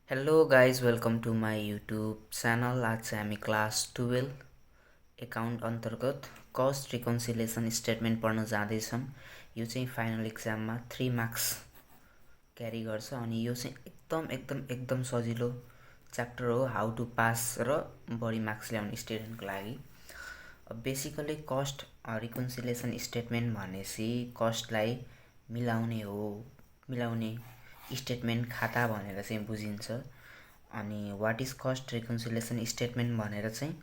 Hello guys, welcome to my YouTube channel. आज चाहिँ हामी क्लास 12 एकाउन्ट अन्तर्गत कस्ट रिकन्सिलेसन स्टेटमेन्ट पढ्न जाँदैछौँ। यो चाहिँ फाइनल एक्जाममा 3 मार्क्स क्यारी गर्छ अनि यो चाहिँ एकदम सजिलो च्याप्टर हो, हाउ टु पास र बढी मार्क्स ल्याउने स्टुडेन्टको लागि। बेसिकली कस्ट रिकन्सिलेसन स्टेटमेन्ट भनेपछि कस्टलाई मिलाउने हो, मिलाउने स्टेटमेन्ट खाता भनेर चाहिँ बुझिन्छ। अनि what is cost reconciliation statement भनेर चाहिँ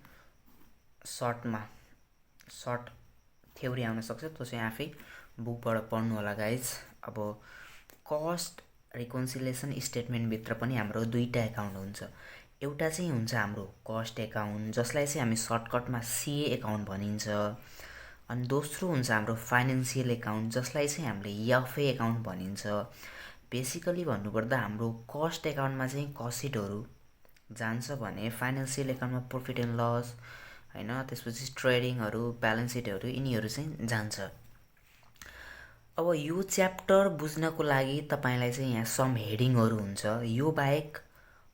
सर्ट थ्योरी आउन सक्छ, त्यो चाहिँ आफै बुकबाट पढ्नु होला गाइज। अब कस्ट रिकन्सिलेसन स्टेटमेन्टभित्र पनि हाम्रो दुईवटा एकाउन्ट हुन्छ। एउटा चाहिँ हुन्छ हाम्रो कस्ट एकाउन्ट, जसलाई चाहिँ हामी सर्टकटमा सिए एकाउन्ट भनिन्छ। अनि दोस्रो हुन्छ हाम्रो फाइनेन्सियल एकाउन्ट, जसलाई चाहिँ हामीले एफए एकाउन्ट भनिन्छ। बेसिकली भन्नुपर्दा हाम्रो कस्ट एकाउन्टमा चाहिँ कसिटहरू जान्छ भने फाइनेन्सियल एकाउन्टमा प्रफिट एन्ड लस हैन, त्यसपछि ट्रेडिङहरू, ब्यालेन्स सिटहरू यिनीहरू चाहिँ जान्छ। अब यो च्याप्टर बुझ्नको लागि तपाईलाई चाहिँ यहाँ सम हेडिङहरू हुन्छ, यो बाहेक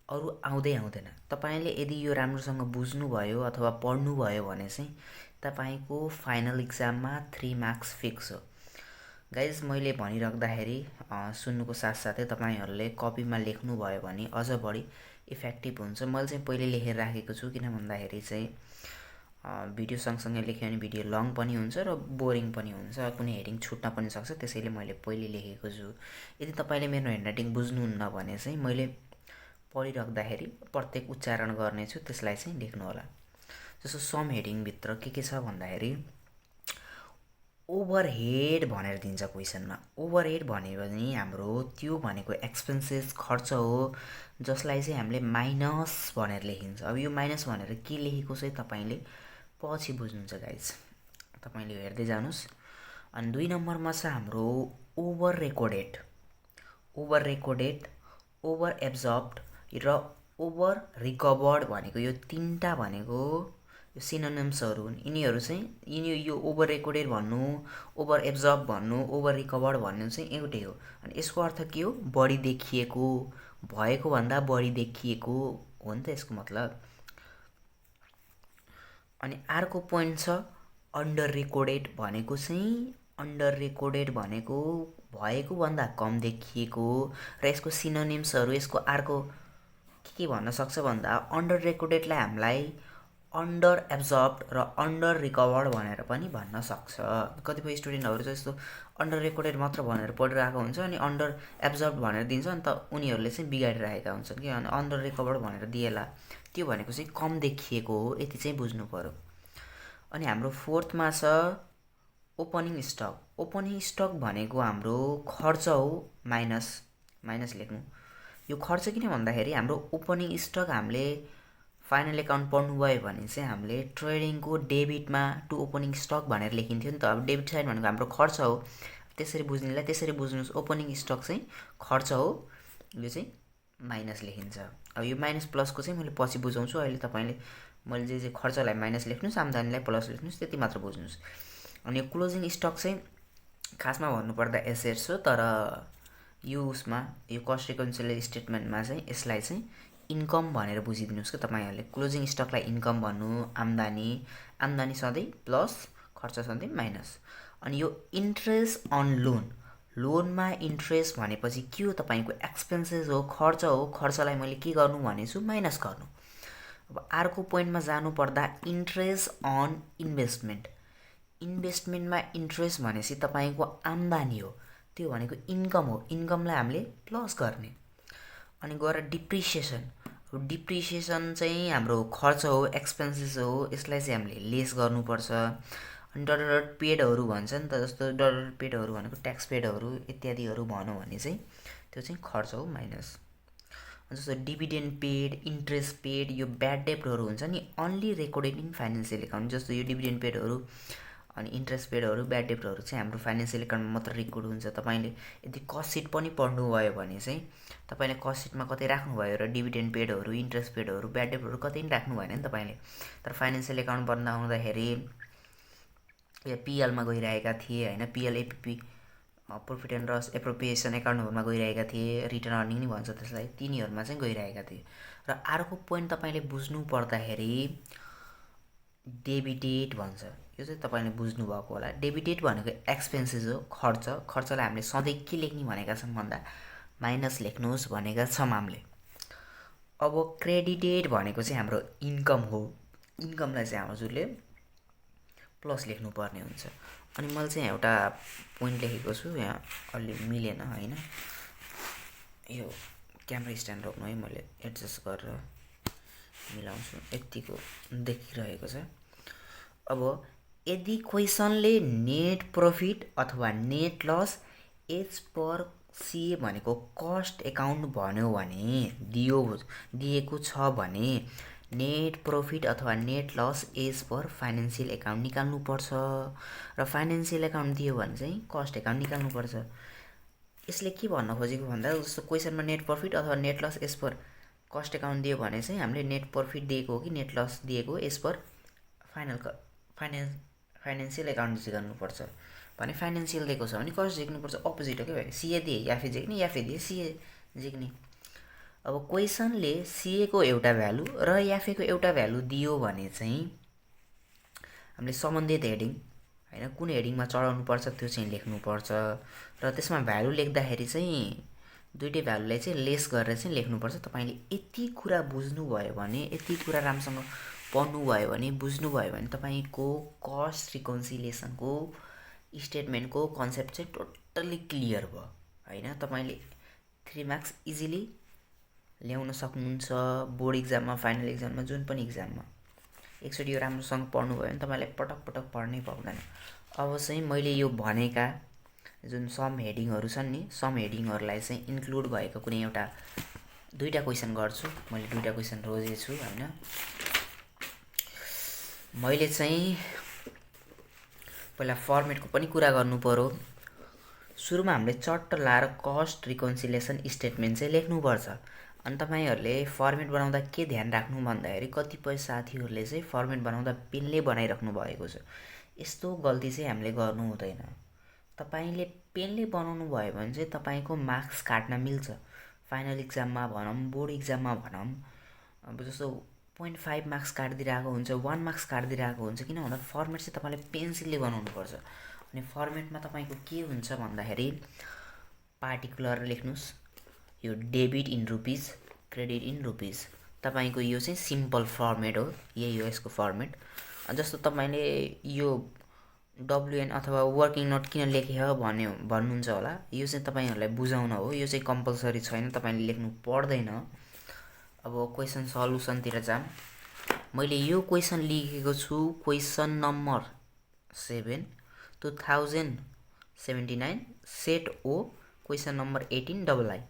अरू आउँदैन। तपाईले यदि यो राम्रोसँग बुझ्नुभयो अथवा पढ्नुभयो भने चाहिँ तपाईको फाइनल एक्जाममा 3 मार्क्स फिक्स हो। गाइज मैले भनिराख्दाखेरि सुन्नुको साथसाथै तपाईहरूले कपीमा लेख्नुभयो भने अझ बढी इफेक्टिभ हुन्छ। मैले चाहिँ पहिले लेखेर राखेको छु, किन भन्दाखेरि चाहिँ भिडियो सँगसँगै लेख्यो भने भिडियो लङ पनि हुन्छ र बोरिङ पनि हुन्छ, कुनै हेडिङ छुट्न पनि सक्छ, त्यसैले मैले पहिले लेखेको छु। यदि तपाईले मेरो ह्यान्डराइटिङ बुझ्नुहुन्न भने चाहिँ मैले पढिराख्दाखेरि प्रत्येक उच्चारण गर्नेछु, त्यसलाई चाहिँ लेख्नु होला। जस्तो सम हेडिङभित्र के छ भन्दाखेरि ओभरहेड भनेर दिन्छ क्वेसनमा। ओभरहेड भन्यो भने हाम्रो त्यो भनेको एक्सपेन्सेस, खर्च हो, जसलाई चाहिँ हामीले माइनस भनेर लेखिन्छ। अब यो माइनस भनेर के लेखेको चाहिँ तपाईले पछि बुझ्नुहुन्छ गाइज, तपाईले हेर्दै जानुस्। अनि 2 नम्बरमा छ हाम्रो ओभर रेकर्डेड, ओभर एब्जर्ब्ड र ओभर रिकभर्ड भनेको यो तीनटा भनेको यो सिनोनिम्सहरू हुन्। यिनीहरू चाहिँ यो ओभर रेकर्डेड भन्नु, ओभर एब्जर्ब भन्नु, ओभर रिकभर्ड भन्नु चाहिँ एउटै हो। अनि यसको अर्थ के हो? बढी देखिएको, भएको भन्दा बढी देखिएको हो नि त यसको मतलब। अनि अर्को पोइन्ट छ अन्डर रेकर्डेड भनेको चाहिँ, अन्डर रेकर्डेड भनेको भएको भन्दा कम देखिएको र यसको सिनोनिम्सहरू, यसको अर्को के भन्न सक्छ भन्दा अन्डर रेकर्डेडलाई हामीलाई अन्डर एब्जर्ब्ड र अन्डर रिकभर्ड भनेर पनि भन्न सक्छ। कतिपय स्टुडेन्टहरू चाहिँ यस्तो अन्डर रेकर्डेड मात्र भनेर पढिरहेको हुन्छ अनि अन्डर एब्जर्ब्ड भनेर दिन्छ, अन्त उनीहरूले चाहिँ बिगाडिरहेका हुन्छन् कि अन्डर रिकभर्ड भनेर दिएला, त्यो भनेको चाहिँ कम देखिएको हो, यति चाहिँ बुझ्नु पर्यो। अनि हाम्रो फोर्थमा छ ओपनिङ स्टक। ओपनिङ स्टक भनेको हाम्रो खर्च हो, माइनस लेख्नु। यो खर्च किन भन्दाखेरि हाम्रो ओपनिङ स्टक हामीले फाइनल एकाउन्ट पढ्नुभयो भने चाहिँ हामीले ट्रेडिङको डेबिटमा टु ओपनिङ स्टक भनेर लेखिन्थ्यो नि त। अब डेबिट साइड भनेको हाम्रो खर्च हो, त्यसरी बुझ्नेलाई त्यसरी बुझ्नुहोस्। ओपनिङ स्टक चाहिँ खर्च हो, यो चाहिँ माइनस लेखिन्छ। अब यो माइनस प्लसको चाहिँ मैले पछि बुझाउँछु, अहिले तपाईँले मैले जे खर्चलाई माइनस लेख्नुहोस्, आम्दानीलाई प्लस लेख्नुहोस्, त्यति मात्र बुझ्नुहोस्। अनि यो क्लोजिङ स्टक चाहिँ खासमा भन्नुपर्दा एसेट्स हो, तर यो उसमा यो कस्ट रिकन्सिलिएसन स्टेटमेन्टमा चाहिँ यसलाई चाहिँ इन्कम भनेर बुझिदिनुहोस् कि तपाईँहरूले। क्लोजिङ स्टकलाई इन्कम भन्नु, आम्दानी सधैँ प्लस, खर्च सधैँ माइनस। अनि यो इन्ट्रेस्ट अन लोनमा इन्ट्रेस्ट भनेपछि के हो? तपाईँको एक्सपेन्सेस हो, खर्च हो, खर्चलाई मैले के गर्नु भनेछु? माइनस गर्नु। अब अर्को पोइन्टमा जानुपर्दा इन्ट्रेस्ट अन इन्भेस्टमेन्टमा इन्ट्रेस्ट भनेपछि तपाईँको आम्दानी हो, त्यो भनेको इन्कम हो, इन्कमलाई हामीले प्लस गर्ने। अनि गएर डिप्रिसिएसन चाहिँ हाम्रो खर्च हो, एक्सपेन्सेस हो, यसलाई चाहिँ हामीले लेस गर्नुपर्छ। अनि डलर पेडहरू भन्छ नि त, जस्तो डलर पेडहरू भनेको ट्याक्स पेडहरू इत्यादिहरू भनौँ भने चाहिँ त्यो चाहिँ खर्च हो, माइनस। जस्तो डिभिडेन्ड पेड, इन्ट्रेस्ट पेड, यो ब्याड डेब्टहरू हुन्छ नि, only recorded in financial account. जस्तो यो डिभिडेन्ड पेडहरू अनि इन्ट्रेस्ट पेडहरू, ब्याड डेब्टहरू चाहिँ हाम्रो फाइनेन्सियल एकाउन्टमा मात्र रेकर्ड हुन्छ। तपाईँले यदि कस्ट सिट पनि पढ्नुभयो भने चाहिँ तपाईँले कस्ट सिटमा कतै राख्नुभयो र डिभिडेन्ड पेडहरू, इन्ट्रेस्ट पेडहरू, ब्याड डेब्टहरू कतै पनि राख्नु भएन नि तपाईँले। तर फाइनेन्सियल एकाउन्ट बन्द आउँदाखेरि पिएलमा गइरहेका थिए होइन, पिएल एपिपी प्रफिट एन्ड लस एप्रोप्रिएसन एकाउन्टहरूमा गइरहेका थिए, रिटर्न अर्निङ नि भन्छ त्यसलाई, तिनीहरूमा चाहिँ गइरहेका थिए। र अर्को पोइन्ट तपाईँले बुझ्नु पर्दाखेरि डेबिटेड भन्छ। यो चाहिँ तपाईँले बुझ्नुभएको होला। डेबिटेड भनेको एक्सपेन्सेस हो, खर्चलाई हामीले सधैँ के लेख्ने भनेका छौँ भन्दा माइनस लेख्नुहोस् भनेका छौँ हामीले। अब क्रेडिटेड भनेको चाहिँ हाम्रो इन्कम हो, इन्कमलाई चाहिँ हजुरले प्लस लेख्नुपर्ने हुन्छ। अनि मैले चाहिँ एउटा पोइन्ट लेखेको छु, यहाँ अलि मिलेन होइन, यो क्यामेरा स्ट्यान्ड रोक्नु है, मैले एडजस्ट गरेर मिलाउँछु, यतिको देखिरहेको छ। अब यदि क्वेसनले नेट प्रफिट अथवा नेट लस एज पर सिए भनेको कस्ट एकाउन्ट भन्यो भने दिएको छ भने नेट प्रफिट अथवा net loss as per financial account निकाल्नुपर्छ, र फाइनेन्सियल एकाउन्ट दियो भने चाहिँ कस्ट एकाउन्ट निकाल्नुपर्छ। यसले के भन्न खोजेको भन्दा जस्तो क्वेसनमा नेट प्रफिट अथवा net loss as per cost account दियो भने चाहिँ हामीले नेट प्रफिट दिएको हो कि नेट लस दिएको हो एज पर फाइनेन्सियल एकाउन्ट झिक्नुपर्छ भने फाइनेन्सियल दिएको छ भने कस्ट झिक्नुपर्छ। अपोजिट हो क्या भाइ, सिए दिए याफे झिक्ने, याफे दिए सिए झिक्ने। अब क्वेसनले सिएको एउटा भ्यालु र याफेको एउटा भ्यालु दियो भने चाहिँ हामीले सम्बन्धित हेडिङ होइन कुन हेडिङमा चढाउनु पर्छ त्यो चाहिँ लेख्नुपर्छ, र त्यसमा भ्यालु लेख्दाखेरि चाहिँ दुइटै भ्यालुलाई चाहिँ लेस गरेर चाहिँ लेख्नुपर्छ। तपाईँले यति कुरा बुझ्नुभयो भने, यति कुरा राम्रोसँग पढ्नुभयो भने, बुझ्नुभयो भने तपाईँको कस्ट रिकन्सिलिएसनको स्टेटमेन्टको कन्सेप्ट चाहिँ टोटल्ली क्लियर भयो होइन। तपाईँले 3 मार्क्स इजिली ल्याउन सक्नुहुन्छ बोर्ड इक्जाममा, फाइनल इक्जाममा, जुन पनि इक्जाममा। एकचोटि यो राम्रोसँग पढ्नुभयो भने तपाईँलाई पटक पटक पढ्नै पाउँदैन। अब चाहिँ मैले यो भनेका जुन सम हेडिङहरू छन् नि, सम हेडिङहरूलाई चाहिँ इन्क्लुड भएको कुनै एउटा 2टा क्वेसन गर्छु। मैले 2टा क्वेसन रोजेछु होइन। मैले चाहिँ पहिला फर्मेटको पनि कुरा गर्नु पर्यो। सुरुमा हामीले चट्ट लाएर कस्ट रिकन्सिलिएसन स्टेटमेन्ट चाहिँ लेख्नुपर्छ। अनि तपाईँहरूले फर्मेट बनाउँदा के ध्यान राख्नु भन्दाखेरि कतिपय साथीहरूले चाहिँ फर्मेट बनाउँदा पेनले बनाइराख्नु भएको छ। यस्तो गल्ती चाहिँ हामीले गर्नु हुँदैन। तपाईँले पेनले बनाउनु भयो भने चाहिँ तपाईँको मार्क्स काट्न मिल्छ। फाइनल इक्जाममा भनौँ, बोर्ड इक्जाममा भनौँ, अब जस्तो 0.5 मार्क्स काटिदिरहेको हुन्छ, 1 मार्क्स काटिदिरहेको हुन्छ। किन भन्दा फर्मेट चाहिँ तपाईँले पेन्सिलले बनाउनुपर्छ। अनि फर्मेटमा तपाईँको के हुन्छ भन्दाखेरि पार्टिकुलर लेख्नुहोस्, यो debit in rupees, credit in rupees. तपाईँको यो चाहिँ सिम्पल फर्मेट हो, यही हो यसको फर्मेट। जस्तो तपाईँले यो WN अथवा वर्किङ नोट किन लेखे हो भन्नुहुन्छ होला, यो चाहिँ तपाईँहरूलाई बुझाउन हो, यो चाहिँ कम्पलसरी छैन, तपाईँले लेख्नु पर्दैन। अब क्वेसन सल्युसनतिर जाम। मैले यो क्वेसन लेखेको छु, question number 7 2079 set O, question number 18 double I.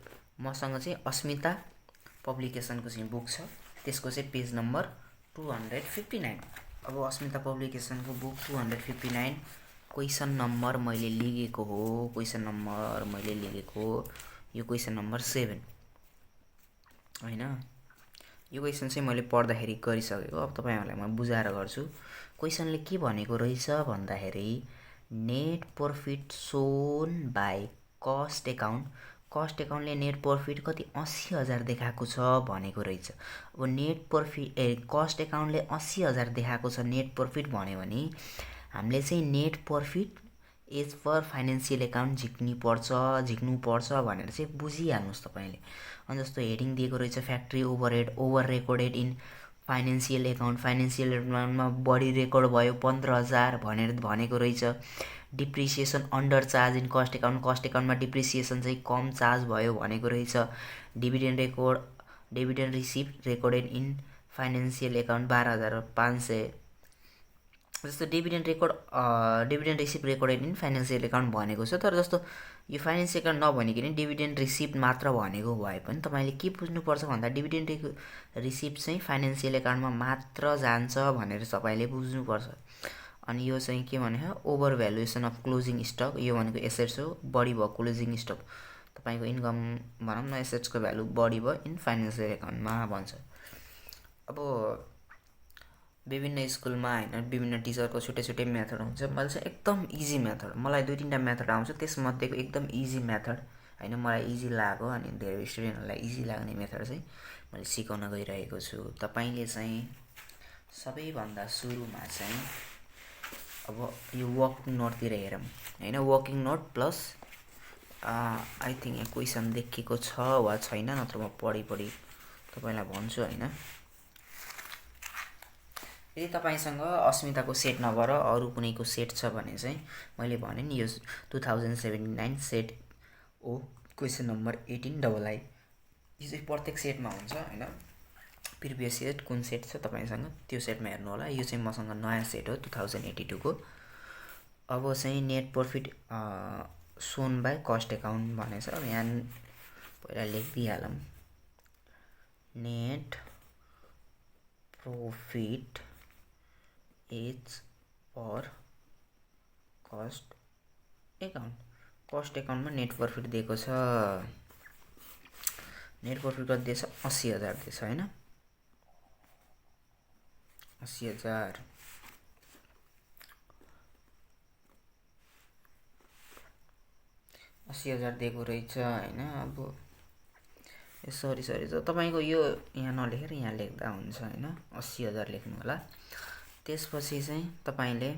मसँग चाहिँ अस्मिता पब्लिकेसनको चाहिँ बुक छ, त्यसको चाहिँ पेज नम्बर 259। अब अस्मिता पब्लिकेसनको बुक 259 क्वेसन नम्बर मैले लेखेको हो, क्वेसन नम्बर मैले लेखेको यो क्वेसन नम्बर 7 होइन। यो क्वेसन चाहिँ मैले पढ्दाखेरि गरिसकेको, अब तपाईँहरूलाई म बुझाएर गर्छु। क्वेसनले के भनेको रहेछ भन्दाखेरि net profit shown by cost account, cost एकाउन्टले नेट प्रफिट कति 80,000 देखाएको छ भनेको रहेछ। अब नेट प्रफिट कस्ट एकाउन्टले 80,000 देखाएको छ नेट प्रफिट भन्यो भने हामीले चाहिँ net profit as per financial account झिक्नुपर्छ भनेर चाहिँ बुझिहाल्नुहोस् तपाईँले। अनि जस्तो हेडिङ दिएको रहेछ factory overhead over recorded in financial account, financial एकाउन्टमा बढी रेकर्ड भयो 15,000 भनेर भनेको रहेछ। Depreciation under charge in cost account, cost एकाउन्टमा डिप्रिसिएसन चाहिँ कम चार्ज भयो भनेको रहेछ। Dividend receipt recorded in financial account 12,500 जस्तो dividend receipt recorded in financial account भनेको छ। तर जस्तो यो फाइनेन्सियल एकाउन्ट नभनिकन डिभिडेन्ड रिसिप्ट मात्र भनेको भए पनि तपाईँले के बुझ्नुपर्छ भन्दा डिभिडेन्ड रिसिप्ट चाहिँ फाइनेन्सियल एकाउन्टमा मात्र जान्छ भनेर तपाईँले बुझ्नुपर्छ। अनि यो चाहिँ के भने over valuation of closing stock, यो भनेको एसेट्स हो, बढी भयो क्लोजिङ स्टक, तपाईँको इन्कम भनौँ न एसेट्सको भ्यालु बढी भयो इन फाइनेन्सियल एकाउन्टमा भन्छ। अब विभिन्न स्कुलमा होइन विभिन्न टिचरको छुट्टै छुट्टै मेथड हुन्छ। मैले चाहिँ एकदम इजी मेथड, मलाई 2-3टा मेथड आउँछ, त्यसमध्येको एकदम इजी मेथड होइन मलाई इजी लाग्यो अनि धेरै स्टुडेन्टहरूलाई इजी लाग्ने मेथड चाहिँ मैले सिकाउन गइरहेको छु। तपाईँले चाहिँ सबैभन्दा सुरुमा चाहिँ अब यो वर्किङ नोटतिर हेरौँ होइन, working note plus I think यहाँ क्वेसन देखिएको छ वा छैन, नत्र म पढी तपाईँलाई भन्छु होइन। यदि तपाईँसँग अस्मिताको सेट नभएर अरू कुनैको सेट छ भने चाहिँ मैले भने नि यो 2079 set O question number 18 I यो चाहिँ प्रत्येक सेटमा हुन्छ होइन। प्रिभियस सेट कुन सेट छ तपाईँसँग त्यो सेटमा हेर्नु होला। यो चाहिँ मसँग नयाँ सेट हो 2082 को। अब चाहिँ net profit shown by cost account भनेछ। अब यहाँ पहिला लेखिदिइहालौँ, net profit is per cost account. Cost एकाउन्टमा नेट प्रफिट दिएको छ, नेट प्रफिट कति दिएछ 80,000 दिएछ होइन, 80,000। दिएको रहेछ होइन। अब सरी त तपाईँको यो यहाँ नलेखेर यहाँ लेख्दा हुन्छ होइन, 80,000 लेख्नु होला। त्यसपछि चाहिँ तपाईँले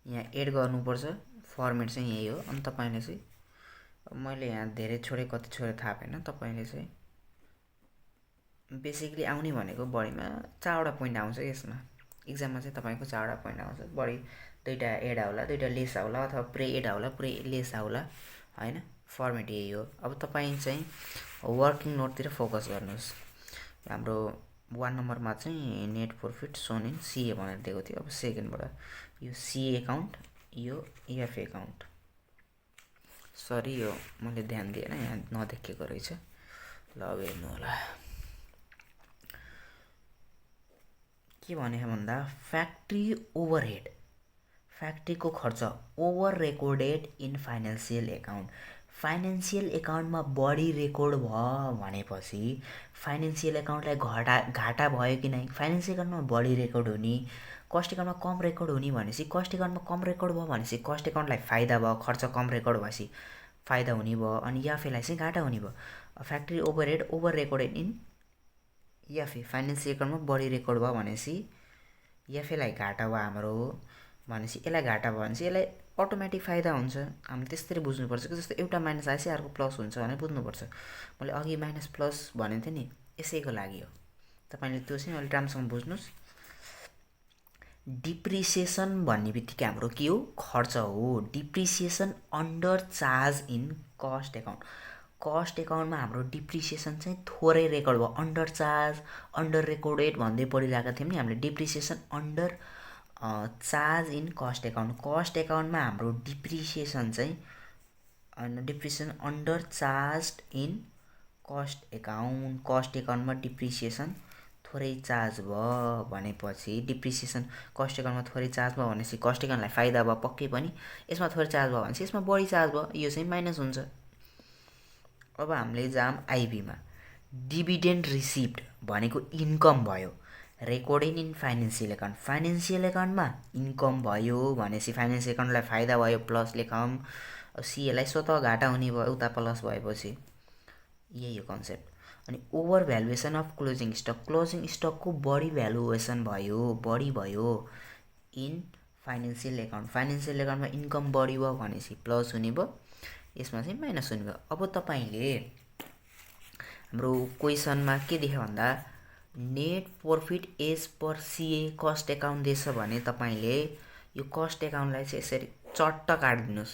यहाँ एड गर्नुपर्छ, फर्मेट चाहिँ यही हो। अनि तपाईँले चाहिँ मैले यहाँ धेरै छोडे कति छोडे थाहा भएन, तपाईँले चाहिँ बेसिकली आउने भनेको बढीमा 4वटा पोइन्ट आउँछ यसमा। इक्जाममा चाहिँ तपाईँको 4वटा पोइन्ट आउँछ, बढी 2टा एड आउला 2टा लेस आउला अथवा प्रे एड आउला प्रे लेस आउला होइन। फर्मेट यही हो। अब तपाईँ चाहिँ वर्किङ नोटतिर फोकस गर्नुहोस्। हाम्रो 1 नम्बरमा चाहिँ नेट प्रफिट सोन इन सिए भनेर दिएको थियो। अब सेकेन्डबाट यो सिए एकाउन्ट, यो एफ एकाउन्ट, सरी यो मैले ध्यान दिएन, यहाँ नदेखिएको रहेछ। ल अब हेर्नु होला के भने भन्दा फ्याक्ट्री ओभरहेड, फ्याक्ट्रीको खर्च over recorded in financial account. Financial एकाउन्टमा बढी रेकर्ड भयो भनेपछि फाइनेन्सियल एकाउन्टलाई घाटा भयो कि नै, फाइनेन्सियल एकाउन्टमा बढी रेकर्ड हुने, कस्ट एकाउन्टमा कम रेकर्ड हुने भनेपछि कस्ट एकाउन्टमा कम रेकर्ड भयो भनेपछि कस्ट एकाउन्टलाई फाइदा भयो, खर्च कम रेकर्ड भएपछि फाइदा हुने भयो, अनि याफेलाई चाहिँ घाटा हुने भयो। Factory overhead over recorded in FA, financial एकाउन्टमा बढी रेकर्ड भयो भनेपछि याफेलाई घाटा भयो हाम्रो भनेपछि यसलाई घाटा भयो भनेपछि यसलाई अटोमेटिक फाइदा हुन्छ। हामीले त्यसरी बुझ्नुपर्छ कि जस्तो एउटा माइनस आएपछि अर्को प्लस हुन्छ भनेर बुझ्नुपर्छ। मैले अघि माइनस प्लस भनेको थिएँ नि, यसैको लागि हो। तपाईँले त्यो चाहिँ अलिक राम्रोसँग बुझ्नुहोस्। डिप्रिसिएसन भन्ने बित्तिकै हाम्रो के हो, खर्च हो। Depreciation under charge in cost account. Cost एकाउन्टमा हाम्रो डिप्रिसिएसन चाहिँ थोरै रेकर्ड भयो, अन्डर चार्ज अन्डर रेकर्डेड भन्दै पढिरहेका थियौँ नि हामीले। Depreciation under charge in cost account, cost एकाउन्टमा हाम्रो डिप्रिसिएसन चाहिँ depreciation under charge in cost account. Cost एकाउन्टमा डिप्रिसिएसन थोरै चार्ज भयो भनेपछि डिप्रिसिएसन कस्ट एकाउन्टमा थोरै चार्ज भयो भनेपछि कस्ट एकाउन्टलाई फाइदा भयो पक्कै पनि। यसमा थोरै चार्ज भयो भनेपछि यसमा बढी चार्ज भयो, यो चाहिँ माइनस हुन्छ। अब हामीले जाम आइबीमा, डिभिडेन्ड रिसिप्ट भनेको इन्कम भयो, recording in financial account. Financial एकाउन्टमा इन्कम भयो भनेपछि फाइनेन्सियल एकाउन्टलाई फाइदा भयो, प्लस लेखौँ। सिएलाई स्वतः घाटा हुने भयो उता प्लस भएपछि, यही हो कन्सेप्ट। अनि over valuation of closing stock, closing स्टकको बढी भ्यालुएसन भयो, बढी भयो इन फाइनेन्सियल एकाउन्ट। फाइनेन्सियल एकाउन्टमा इन्कम बढी भयो भनेपछि प्लस हुने भयो, यसमा चाहिँ माइनस हुने भयो। अब तपाईँले हाम्रो क्वेसनमा के देख्यो भन्दा नेट प्रफिट एज पर सिए कस्ट एकाउन्ट दिएछ भने तपाईँले यो कस्ट एकाउन्टलाई चाहिँ यसरी चट्ट काटिदिनुहोस्।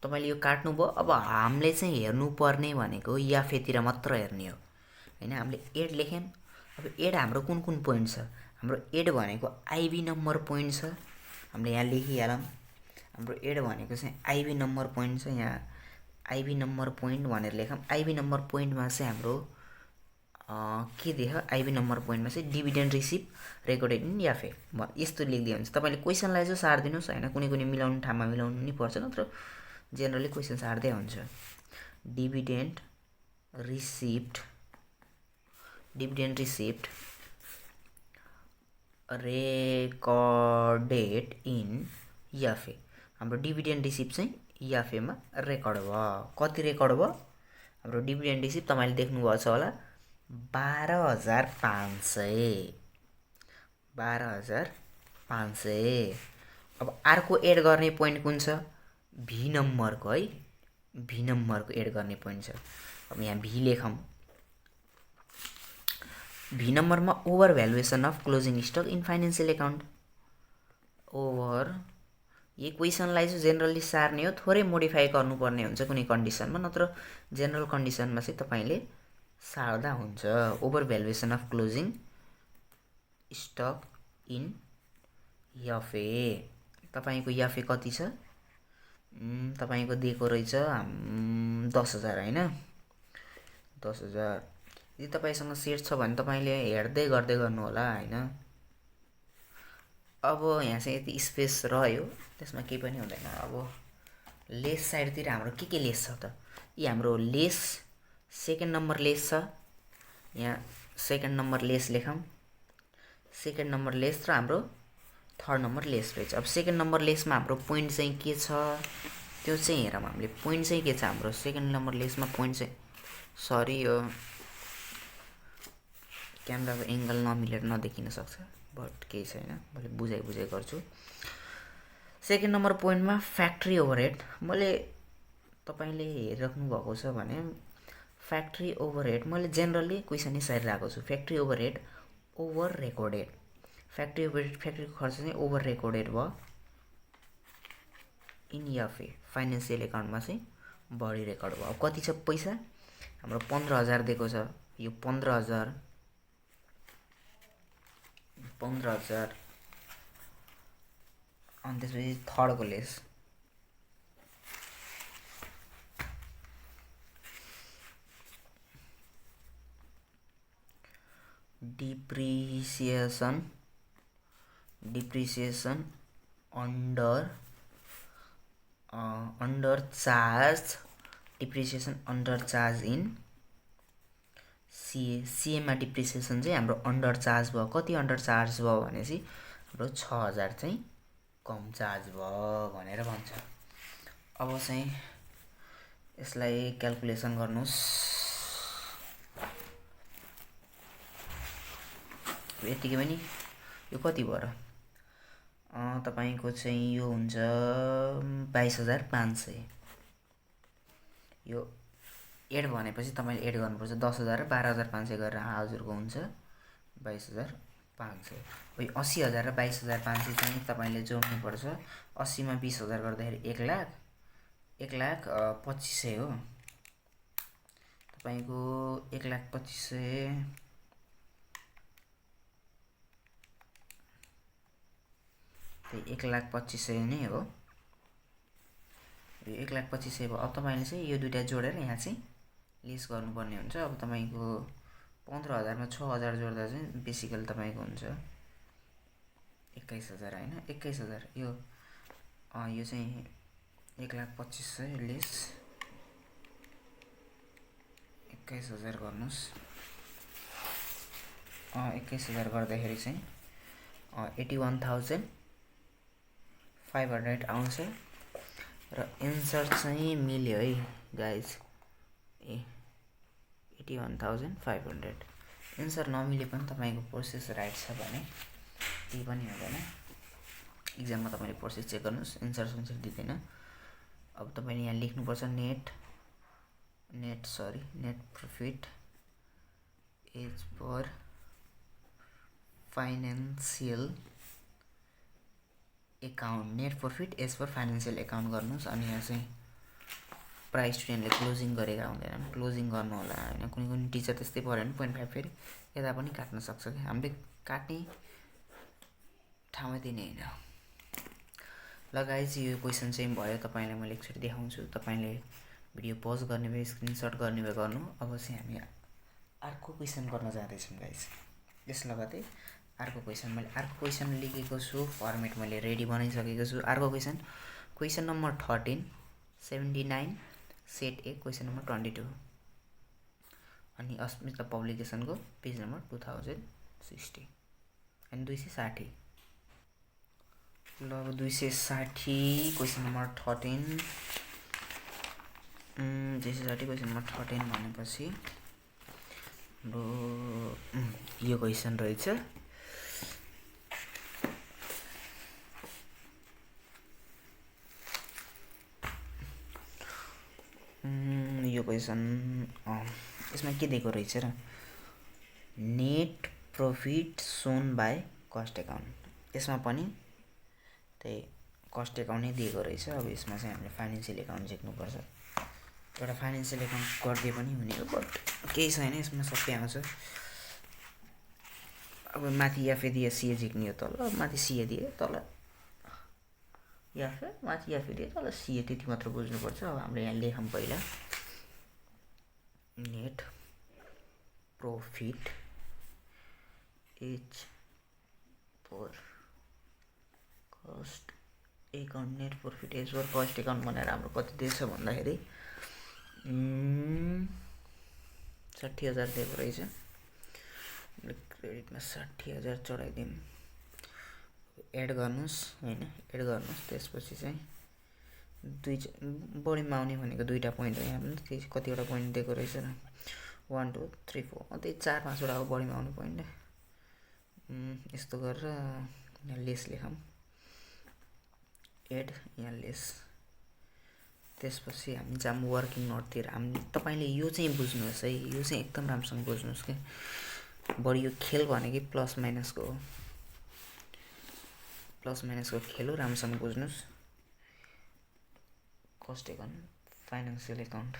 तपाईँले यो काट्नुभयो। अब हामीले चाहिँ हेर्नुपर्ने भनेको याफेतिर मात्र हेर्ने हो होइन। हामीले एड लेख्यौँ। अब एड हाम्रो कुन कुन पोइन्ट छ, हाम्रो एड भनेको आइबी नम्बर पोइन्ट छ, हामीले यहाँ लेखिहालौँ। हाम्रो एड भनेको चाहिँ आइबी नम्बर पोइन्ट छ, यहाँ आइबी नम्बर पोइन्ट भनेर लेखौँ। आइबी नम्बर पोइन्टमा चाहिँ हाम्रो के देख्यो, आइबी नम्बर पोइन्टमा चाहिँ डिभिडेन्ड रिसिप्ट रेकर्डेड इन याफे यस्तो लेखिदियो भने चाहिँ तपाईँले क्वेसनलाई चाहिँ सारिदिनुहोस् होइन। कुनै कुनै मिलाउनु ठाउँमा मिलाउनु नि पर्छ, नत्र जेनरली क्वेसन सार्दै हुन्छ। Dividend receipt recorded in FA. हाम्रो डिभिडेन्ड रिसिप्ट चाहिँ याफेमा रेकर्ड भयो। कति रेकर्ड भयो? हाम्रो डिभिडेन्ड रिसिप्ट तपाईँले देख्नुभएको छ होला 12,500। 12,500। अब अर्को एड गर्ने पोइन्ट कुन छ? भी नम्बरको है, भी नम्बरको एड गर्ने पोइन्ट छ। अब यहाँ भी लेखौँ। भी नम्बरमा over valuation of closing stock in financial account. Over यही क्वेसनलाई चाहिँ जेनरली सार्ने हो, थोरै मोडिफाई गर्नुपर्ने हुन्छ कुनै कन्डिसनमा, नत्र जेनरल कन्डिसनमा चाहिँ तपाईँले सार्दा हुन्छ। Over valuation of closing stock in FA. तपाईँको याफे कति छ? तपाईँको दिएको रहेछ 10,000 होइन, 10,000। यदि तपाईँसँग सेट छ भने तपाईँले हेर्दै गर्दै गर्नु होला होइन। अब यहाँ चाहिँ यति स्पेस रह्यो, त्यसमा केही पनि हुँदैन। अब लेस साइडतिर हाम्रो के लेस छ त? यी हाम्रो लेस सेकेन्ड नम्बर लेस छ। यहाँ सेकेन्ड नम्बर लेस लेखौँ। सेकेन्ड नम्बर लेस र हाम्रो थर्ड नम्बर लेस रहेछ। अब सेकेन्ड नम्बर लेसमा हाम्रो पोइन्ट चाहिँ के छ त्यो चाहिँ हेरौँ हामीले। पोइन्ट चाहिँ के छ हाम्रो सेकेन्ड नम्बर लेसमा? पोइन्ट चाहिँ सरी यो क्यामेराको एङ्गल नमिलेर नदेखिन सक्छ, बट केही छैन, मैले बुझाइ गर्छु। सेकेन्ड नम्बर पोइन्टमा फ्याक्ट्री ओभरहेड। मैले तपाईँले हेरिराख्नु भएको छ भने फ्याक्ट्री ओभरहेड मैले जेनरली क्वेसन यसरी राखेको छु। Factory overhead over recorded. Factory overhead, फ्याक्ट्रीको खर्च चाहिँ ओभर रेकर्डेड भयो इन याफे। फाइनेन्सियल एकाउन्टमा चाहिँ बढी रेकर्ड भयो। अब कति छ पैसा? हाम्रो 15,000 दिएको छ। यो 15,000 अनि त्यसपछि थर्डको less depreciation under charge. Depreciation under charge in CA. सिएमा डिप्रिसिएसन चाहिँ हाम्रो अन्डर चार्ज भयो। कति अन्डर चार्ज भयो भनेपछि हाम्रो 6,000 चाहिँ कम चार्ज भयो भनेर भन्छ। अब चाहिँ यसलाई क्याल्कुलेसन गर्नुहोस्। यतिकै पनि यो कति भयो र? तपाईँको चाहिँ यो हुन्छ 22,500। यो एड भनेपछि तपाईँले एड गर्नुपर्छ 10,000 र 12,500 गरेर हजुरको हुन्छ 22,500। यो 80,000 र 22,500 चाहिँ तपाईँले जोड्नुपर्छ। 80मा 20,000 गर्दाखेरि 1,25,000 हो। तपाईँको 1,25,000 त्यही 1,25,000 नै हो। यो 1,25,000 भयो। अब तपाईँले चाहिँ यो दुइटा जोडेर यहाँ चाहिँ लेस गर्नुपर्ने हुन्छ। अब तपाईँको 15,000मा 6,000 जोड्दा चाहिँ बेसिकली तपाईँको हुन्छ 21,000 होइन, 21,000। यो चाहिँ 1,25,000 लेस 21,000 गर्नुहोस्। 21,000 गर्दाखेरि चाहिँ 81,500 आउँछ र एन्सर चाहिँ मिल्यो है गाइज। 81,500। एन्सर नमिले पनि तपाईँको प्रोसेस राइट छ भने केही पनि हुँदैन। इक्जाममा तपाईँले प्रोसेस चेक गर्नुहोस्, एन्सर दिँदैन। अब तपाईँले यहाँ लेख्नुपर्छ net profit as per financial account. Net profit as per financial account गर्नुहोस्। अनि यहाँ चाहिँ प्राय स्टुडेन्टले क्लोजिङ गरेका हुँदैन, क्लोजिङ गर्नु होला होइन। कुनै टिचर त्यस्तै पऱ्यो भने 0.5 फेरि यता पनि काट्न सक्छ कि हामीले काट्ने ठाउँमा दिने होइन। ल गाइज यो क्वेसन चाहिँ भयो। तपाईँलाई मैले एकचोटि देखाउँछु। तपाईँले भिडियो पज गर्ने भए स्क्रिनसट गर्ने भए गर्नु। अब चाहिँ हामी अर्को क्वेसन गर्न जाँदैछौँ गाइज। यस लगतै अर्को क्वेसन मैले अर्को क्वेसन लेखेको छु, फर्मेट मैले रेडी बनाइसकेको छु। अर्को क्वेसन नम्बर 13 79 सेट ए क्वेसन नम्बर 22 अनि अस्मिता पब्लिकेसनको पेज नम्बर 2060 अनि 260। ल अब 260 क्वेसन नम्बर 13। 260 क्वेसन नम्बर 13 भनेपछि हाम्रो यो क्वेसन रहेछ। यो क्वेसन यसमा के दिएको रहेछ र, net profit shown by cost account. यसमा पनि त्यही कस्ट एकाउन्ट नै दिएको रहेछ। अब यसमा चाहिँ हामीले फाइनेन्सियल एकाउन्ट झिक्नुपर्छ। एउटा फाइनेन्सियल एकाउन्ट गरिदिए पनि हुने हो, बट केही छैन, यसमा सबै आउँछ। अब माथि याफे दिए सिए झिक्ने हो तल, माथि सिए दिए तल याफे, माथि याफे दिए तल सिए, त्यति मात्र बुझ्नुपर्छ। अब हामीले यहाँ लेखौँ पहिला net profit as per cost account. Net profit as per cost account भनेर हाम्रो कति दिएछ भन्दाखेरि 60,000 दिएको रहेछ। क्रेडिटमा 60,000 चढाइदिउँ, एड गर्नुहोस् होइन, एड गर्नुहोस्। त्यसपछि चाहिँ बढीमा आउने भनेको दुईवटा पोइन्ट हो यहाँ पनि, त्यही कतिवटा पोइन्ट दिएको रहेछ र 1 2 3 4 त्यही 4 5वटा हो बढीमा आउने पोइन्ट। यस्तो गरेर यहाँ लेस लेखौँ, एड यहाँ लेस। त्यसपछि हामी जाम वर्किङ नोटतिर। तपाईँले यो चाहिँ बुझ्नुहोस् है, यो चाहिँ एकदम राम्रोसँग बुझ्नुहोस् कि बढी यो खेल भनेकै प्लस माइनसको हो, प्लस माइनसको खेल हो, राम्रोसँग बुझ्नुहोस्। कस्ट एकाउन्ट, फाइनेन्सियल एकाउन्ट,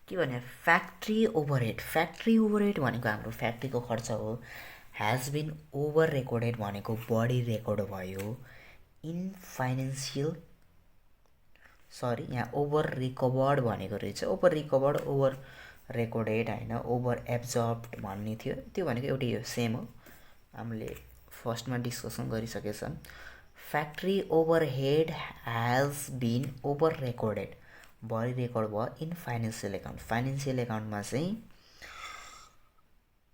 के भने फ्याक्ट्री ओभरहेड। फ्याक्ट्री ओभरहेड भनेको हाम्रो फ्याक्ट्रीको खर्च हो। हेज बिन ओभर रेकर्डेड भनेको बढी रेकर्ड भयो इन फाइनेन्सियल, सरी यहाँ ओभर रिकभर्ड भनेको रहेछ। ओभर रिकभर्ड, ओभर रेकर्डेड होइन, ओभर एब्जर्ब्ड भन्ने थियो। त्यो भनेको एउटै हो, सेम हो, हामीले फर्स्टमा डिस्कसन गरिसकेछौँ। Factory overhead has been over recorded, बढी रेकर्ड भयो इन फाइनेन्सियल एकाउन्ट। फाइनेन्सियल एकाउन्टमा चाहिँ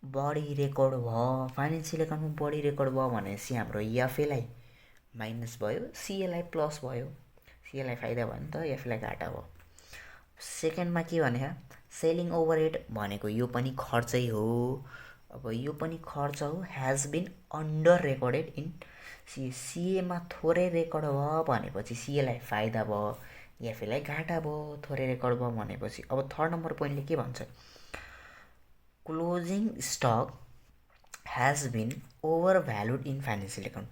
बढी रेकर्ड भयो। फाइनेन्सियल एकाउन्टमा बढी रेकर्ड भयो भनेपछि हाम्रो एफएलाई माइनस भयो, सिएलाई प्लस भयो। सिएलाई फाइदा भयो नि त, एफएलाई घाटा भयो। सेकेन्डमा के भने सेलिङ ओभरहेड भनेको यो पनि खर्चै हो। अब यो पनि खर्च हो। Has been under recorded in CA. सिएमा थोरै रेकर्ड भयो भनेपछि सिएलाई फाइदा भयो, एफएलाई घाटा भयो। थोरै रेकर्ड भयो भनेपछि अब थर्ड नम्बर पोइन्टले के भन्छ, closing stock has been over valued in financial account.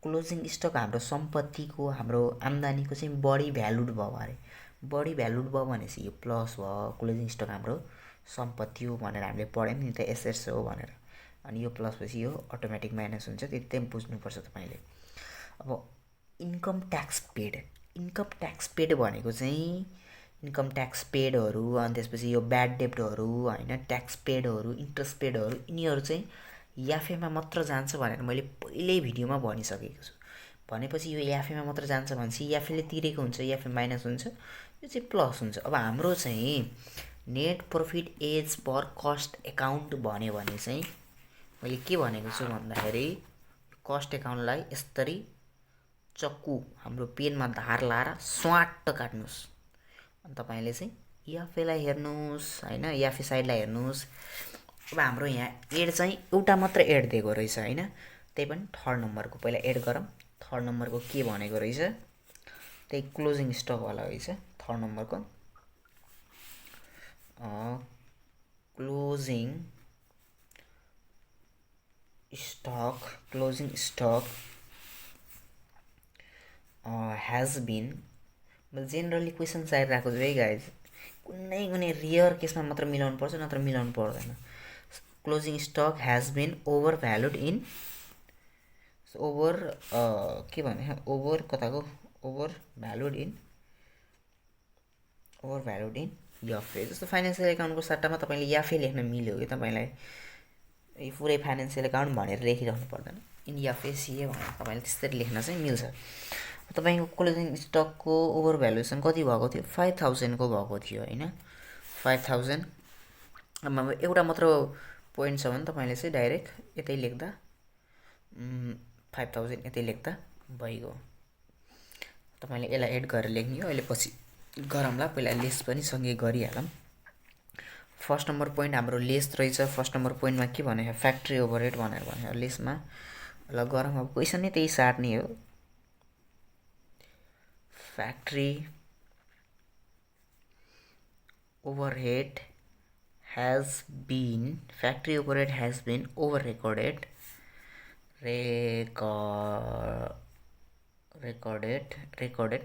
Closing stock हाम्रो सम्पत्तिको, हाम्रो आम्दानीको चाहिँ बढी भ्यालुड भयो अरे। बढी भ्यालुड भयो भनेपछि यो प्लस भयो। क्लोजिङ स्टक हाम्रो सम्पत्ति हो भनेर हामीले पढ्यौँ नि त, एसेट्स हो भनेर। अनि यो प्लस पछि यो अटोमेटिक माइनस हुन्छ, त्यति बुझ्नुपर्छ तपाईँले। अब income tax paid, income tax paid भनेको चाहिँ इन्कम ट्याक्स पेडहरू, अनि त्यसपछि यो ब्याड डेब्टहरू होइन, ट्याक्स पेडहरू, इन्ट्रेस्ट पेडहरू, यिनीहरू चाहिँ याफेमा मात्र जान्छ भनेर मैले पहिल्यै भिडियोमा भनिसकेको छु। भनेपछि यो याफेमा मात्र जान्छ भनेपछि याफेले तिरेको हुन्छ, याफे माइनस हुन्छ, यो चाहिँ प्लस हुन्छ। अब हाम्रो चाहिँ net profit as per cost account भन्यो भने चाहिँ मैले के भनेको छु भन्दाखेरि कस्ट एकाउन्टलाई यसरी चक्कु हाम्रो पेनमा धार लाएर स्वाट काट्नुहोस्। अनि तपाईँले चाहिँ याफेलाई हेर्नुहोस् होइन, याफे साइडलाई हेर्नुहोस्। अब हाम्रो यहाँ एड चाहिँ एउटा मात्र एड दिएको रहेछ होइन, त्यही पनि थर्ड नम्बरको। पहिला एड गरौँ। थर्ड नम्बरको के भनेको रहेछ, त्यही क्लोजिङ स्टकवाला रहेछ थर्ड नम्बरको। क्लोजिङ स्टक हेज बिन, मैले जेनरली क्वेसन साइड राखेको छु है गाइज, कुनै रियर केसमा मात्र मिलाउनु पर्छ, नत्र मिलाउनु पर्दैन। Closing stock has been over valued in, over के भने ओभर कताको, ओभर भ्यालुड इन याफे। जस्तो फाइनेन्सियल एकाउन्टको सट्टामा तपाईँले याफे लेख्न मिल्यो कि तपाईँलाई, यो पुरै फाइनेन्सियल एकाउन्ट भनेर लेखिरहनु पर्दैन, इन याफे सिए भनेर तपाईँले त्यसरी लेख्न चाहिँ मिल्छ। तपाईँको क्लोजिङ स्टकको ओभर भ्यालुएसन कति भएको थियो, 5,000 को भएको थियो होइन, 5,000। अब एउटा मात्र पोइन्ट छ भने तपाईँले चाहिँ डाइरेक्ट यतै लेख्दा 5000 यतै लेख्दा भइगयो। तपाईँले यसलाई एड गरेर लेख्ने हो। अहिले पछि गरौँला, पहिला लेस पनि सँगै गरिहालौँ। फर्स्ट नम्बर पोइन्ट हाम्रो लेस रहेछ। फर्स्ट नम्बर पोइन्टमा के भनेको फ्याक्ट्री ओभरहेड भनेर भनेको लेसमा। ल गरौँ, अब क्वेसन नै त्यही सार्ने हो। Factory overhead has been over recorded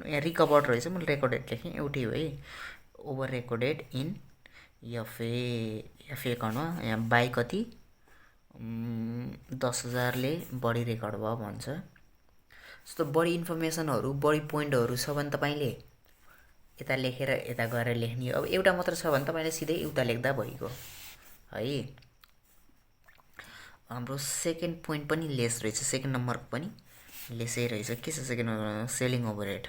यहाँ रिकभर्ड रहेछ, मैले रेकर्डेड लेखेँ, एउटै हो है। ओभर रेकर्डेड इन एफए गर्नु यहाँ बाई कति 10,000ले बढी रेकर्ड भयो भन्छ। जस्तो बढी इन्फर्मेसनहरू बढी पोइन्टहरू छ भने तपाईँले यता लेखेर यता गरेर लेख्ने हो। अब एउटा मात्र छ भने तपाईँले सिधै उता लेख्दा भइगयो है। हाम्रो सेकेन्ड पोइन्ट पनि लेस रहेछ, सेकेन्ड नम्बरको पनि लेसै रहेछ। के छ सेकेन्ड नम्बरमा सेलिङ ओभरहेड।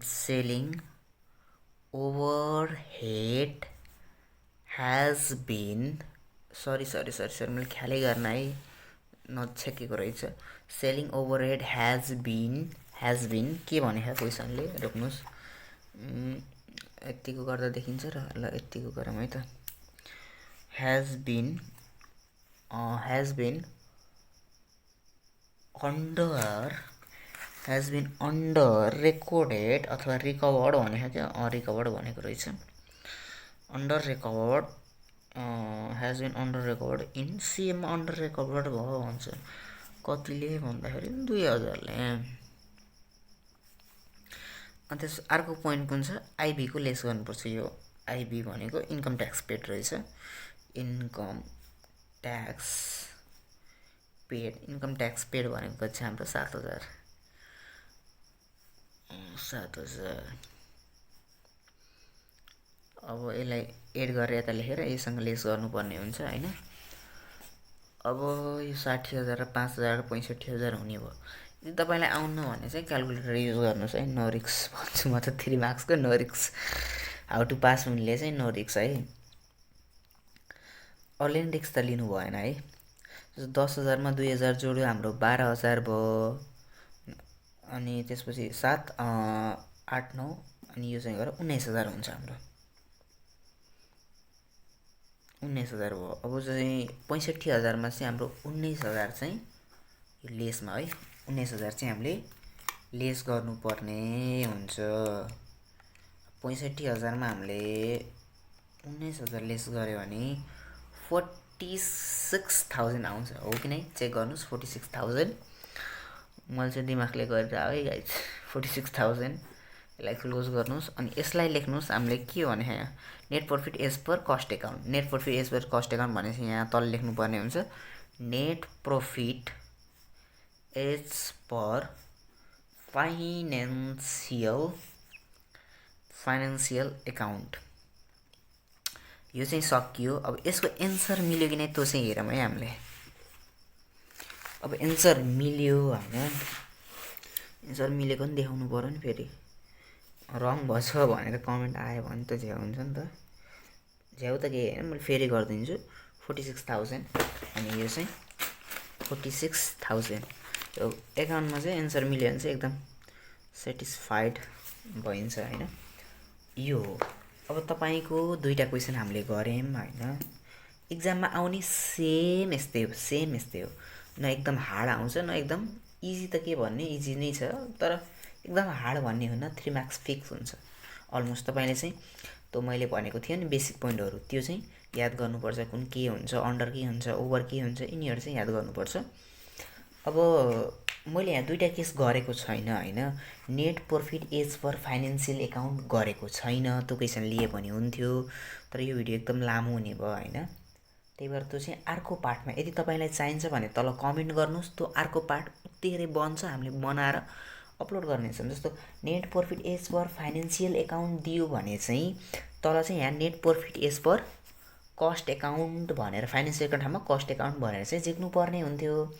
सेलिङ ओभरहेड ह्याज बिन सरी मैले ख्यालै गर्न है नछेकेको रहेछ। सेलिङ ओभरहेड ह्याज बिन के भनेको क्वेसनले रोक्नुहोस्, यतिको गर्दा देखिन्छ र ल यतिको गरौँ है त। ह्याज बिन अन्डर रेकर्डेड अथवा रिकभर्ड भनेको क्या, रिकभर्ड भनेको रहेछ। Under recovered has been under recovered in सिएममा अन्डर रिकभर्ड भयो भन्छ। कतिले भन्दाखेरि 2000ले। अनि त्यस अर्को पोइन्ट कुन छ, आइबीको लेस गर्नुपर्छ। यो आइबी भनेको इन्कम ट्याक्स पेड रहेछ। इन्कम ट्याक्स पेड भनेको चाहिँ हाम्रो 7,000। अब यसलाई एड गरेर यता लेखेर यससँग लेस गर्नुपर्ने हुन्छ होइन। अब यो 60,000 र 5,000 65,000 हुने भयो। यदि तपाईँलाई आउनु भने चाहिँ क्यालकुलेटर युज गर्नुहोस् है, नो रिक्स भन्छु म त। 3 मार्क्सको नो रिक्स, हाउ टु पास हुनेले चाहिँ नो रिक्स है। अरूले नि रिक्स त लिनु भएन है। 10,000मा 2,000 जोड्यो हाम्रो 12,000 भयो। अनि त्यसपछि 7 8 9 अनि यो चाहिँ गरेर 19,000 हुन्छ हाम्रो। 19,000 भयो। अब चाहिँ 65,000मा चाहिँ हाम्रो 19,000 चाहिँ यो लेसमा है, 19,000 चाहिँ हामीले लेस गर्नुपर्ने हुन्छ। 65,000मा हामीले 19,000 लेस गऱ्यो भने 46,000 आउँछ हो कि नै? चेक गर्नुहोस् 46,000। मैले चाहिँ दिमागले गरेर है गाइज 46,000। यसलाई क्लोज गर्नुहोस् अनि यसलाई लेख्नुहोस् हामीले के भने यहाँ net profit as per cost account. Net profit as per cost account भनेपछि यहाँ तल लेख्नुपर्ने हुन्छ net profit as per financial account. यो चाहिँ सकियो। अब यसको एन्सर मिल्यो कि नै त्यो चाहिँ हेरौँ है हामीले। अब एन्सर मिल्यो होइन, एन्सर मिलेको नि देखाउनु पऱ्यो नि। फेरि रङ भएछ भनेर कमेन्ट आयो भने त झ्याउ हुन्छ नि त। झ्याउ त केही होइन, मैले फेरि गरिदिन्छु 46,000 अनि यो चाहिँ 46,000। यो एकाउन्टमा चाहिँ एन्सर मिल्यो भने चाहिँ एकदम सेटिस्फाइड भइन्छ होइन। यो हो। अब तपाईँको दुईवटा क्वेसन हामीले गऱ्यौँ होइन। इक्जाममा आउने सेम यस्तै हो। न एकदम हार्ड आउँछ न एकदम इजी। त के भन्ने इजी नै छ, तर एकदम हार्ड भन्ने हुन्न। 3 मार्क्स फिक्स हुन्छ अलमोस्ट। तपाईँले चाहिँ त्यो मैले भनेको थिएँ नि बेसिक पोइन्टहरू, त्यो चाहिँ याद गर्नुपर्छ। कुन के हुन्छ, अन्डर के हुन्छ, ओभर के हुन्छ, यिनीहरू चाहिँ याद गर्नुपर्छ। अब मैले यहाँ दुईवटा केस गरेको छैन होइन। Net profit as per financial account गरेको छैन। त्यो क्वेसन लिए पनि हुन्थ्यो, तर यो भिडियो एकदम लामो हुने भयो होइन। त्यही भएर त्यो चाहिँ अर्को पार्टमा यदि तपाईँलाई चाहिन्छ भने तल कमेन्ट गर्नुहोस्। त्यो अर्को पार्ट उत्तिकै बन्छ, हामीले बनाएर अपलोड गर्नेछौँ। जस्तो net profit as per financial account दियो भने चाहिँ तल चाहिँ यहाँ net profit as per cost account भनेर फाइनेन्सियल एकाउन्ट ठाउँमा कस्ट एकाउन्ट भनेर चाहिँ लेख्नुपर्ने हुन्थ्यो।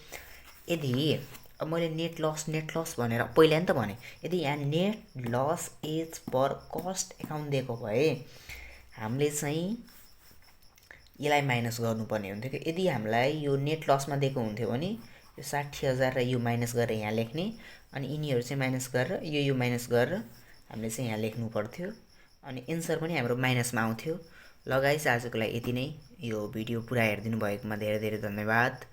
यदि अब मैले नेट लस भनेर पहिला नि त भने, यदि यहाँ net loss as per cost account दिएको भए हामीले चाहिँ यसलाई माइनस गर्नुपर्ने हुन्थ्यो कि यदि हामीलाई यो नेट लसमा दिएको हुन्थ्यो भने यो 60,000 र यो माइनस गरेर यहाँ लेख्ने अनि यिनीहरू चाहिँ माइनस गरेर यो माइनस गरेर हामीले चाहिँ यहाँ लेख्नु पर्थ्यो अनि एन्सर पनि हाम्रो माइनसमा आउँथ्यो। ल गाइस आजको लागि यति नै। यो भिडियो पुरा हेरिदिनु भएकोमा धेरै धेरै धन्यवाद।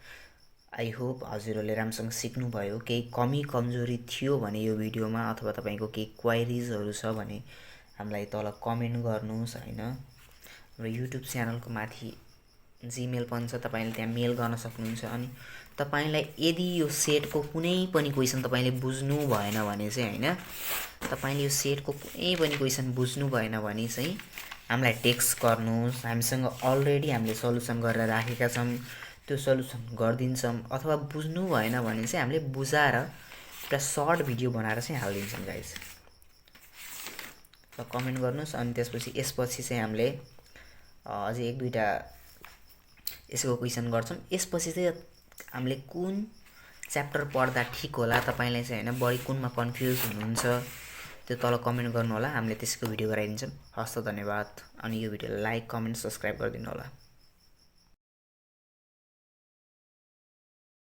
आई होप हजुरहरूले राम्रोसँग सिक्नुभयो। केही कमी कमजोरी थियो भने यो भिडियोमा अथवा तपाईँको केही क्वाइरिजहरू छ भने हामीलाई तल कमेन्ट गर्नुहोस् हैन। र युट्युब च्यानलको माथि जीमेल पनि छ, तपाईँले त्यहाँ मेल गर्न सक्नुहुन्छ। अनि तपाईँलाई यदि यो सेटको कुनै पनि क्वेसन तपाईँले बुझ्नु भएन भने चाहिँ हैन, तपाईँले यो सेटको कुनै पनि क्वेसन बुझ्नु भएन भने चाहिँ हामीलाई टेक्स्ट गर्नुहोस्। हामीसँग अलरेडी हामीले सल्युसन गरेर राखेका छौँ, त्यो सल्युसन गरिदिन्छौँ। अथवा बुझ्नु भएन भने चाहिँ हामीले बुझाएर एउटा सर्ट भिडियो बनाएर चाहिँ हालिदिन्छौँ गाइस। र कमेन्ट गर्नुहोस्। अनि यसपछि चाहिँ हामीले अझै एक दुईवटा यसको क्वेसन गर्छौँ। यसपछि चाहिँ हामीले कुन च्याप्टर पढ्दा ठिक होला, तपाईँलाई चाहिँ हैन बढी कुनमा कन्फ्युज हुनुहुन्छ त्यो तल कमेन्ट गर्नु होला, हामीले त्यसको भिडियो गराइदिन्छौँ। हस् त धन्यवाद। अनि यो भिडियोलाई लाइक कमेन्ट सब्सक्राइब गरिदिनु होला।